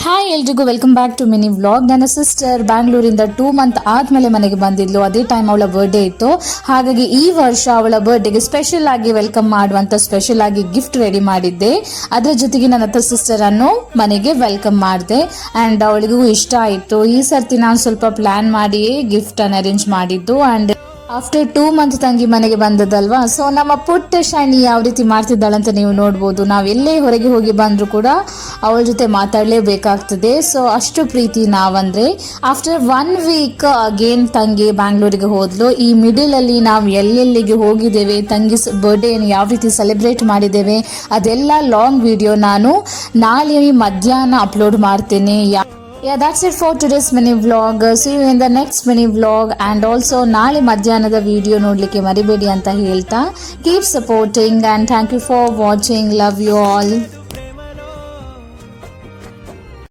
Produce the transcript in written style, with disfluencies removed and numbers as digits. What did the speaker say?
Hi ಎಲ್ರಿಗೂ welcome back to mini vlog. ನನ್ನ sister ಬ್ಯಾಂಗ್ಳೂರಿಂದ 2 ಮಂತ್ ಆದಮೇಲೆ ಮನೆಗೆ ಬಂದಿದ್ಲು. ಅದೇ ಟೈಮ್ ಅವಳ ಬರ್ಡೇ ಇತ್ತು. ಹಾಗಾಗಿ ಈ ವರ್ಷ ಅವಳ ಬರ್ಡೇಗೆ ಸ್ಪೆಷಲ್ ಆಗಿ ವೆಲ್ಕಮ್ ಮಾಡುವಂತ ಸ್ಪೆಷಲ್ ಆಗಿ ಗಿಫ್ಟ್ ರೆಡಿ ಮಾಡಿದ್ದೆ. ಅದರ ಜೊತೆಗೆ ನನ್ನ ಅತ್ತ ಸಿಸ್ಟರ್ ಅನ್ನು ಮನೆಗೆ ವೆಲ್ಕಮ್ ಮಾಡಿದೆ ಅಂಡ್ ಅವಳಿಗೂ ಇಷ್ಟ ಆಯಿತು. ಈ ಸರ್ತಿ ನಾನು ಸ್ವಲ್ಪ ಪ್ಲಾನ್ ಮಾಡಿ ಗಿಫ್ಟ್ ಅನ್ನು ಅರೇಂಜ್ ಮಾಡಿದ್ದು. ಅಂಡ್ ಆಫ್ಟರ್ 2 ಮಂತ್ ತಂಗಿ ಮನೆಗೆ ಬಂದದಲ್ವಾ, ಸೊ ನಮ್ಮ ಪುಟ್ಟ ಶೈನಿ ಯಾವ ರೀತಿ ಮಾಡ್ತಿದ್ದಾಳಂತ ನೀವು ನೋಡ್ಬೋದು. ನಾವು ಎಲ್ಲೇ ಹೊರಗೆ ಹೋಗಿ ಬಂದರೂ ಕೂಡ ಅವಳ ಜೊತೆ ಮಾತಾಡಲೇಬೇಕಾಗ್ತದೆ. ಸೊ ಅಷ್ಟು ಪ್ರೀತಿ ನಾವಂದ್ರೆ. ಆಫ್ಟರ್ 1 ವೀಕ್ ಅಗೇನ್ ತಂಗಿ ಬ್ಯಾಂಗ್ಳೂರಿಗೆ ಹೋದ್ಲು. ಈ ಮಿಡಲ್ ಅಲ್ಲಿ ನಾವು ಎಲ್ಲೆಲ್ಲಿಗೆ ಹೋಗಿದ್ದೇವೆ, ತಂಗಿ ಬರ್ಡೇಯನ್ನು ಯಾವ ರೀತಿ ಸೆಲೆಬ್ರೇಟ್ ಮಾಡಿದ್ದೇವೆ, ಅದೆಲ್ಲ ಲಾಂಗ್ ವಿಡಿಯೋ ನಾನು ನಾಳೆ ಮಧ್ಯಾಹ್ನ ಅಪ್ಲೋಡ್ ಮಾಡ್ತೇನೆ. Yeah, that's it for today's mini vlog. See you in the next mini vlog. And also ನಾಳೆ ಮಧ್ಯಾಹ್ನದ ವಿಡಿಯೋ ನೋಡ್ಲಿಕ್ಕೆ ಮರಿಬೇಡಿ ಅಂತ ಹೇಳ್ತಾ, keep supporting and thank you for watching. Love you all.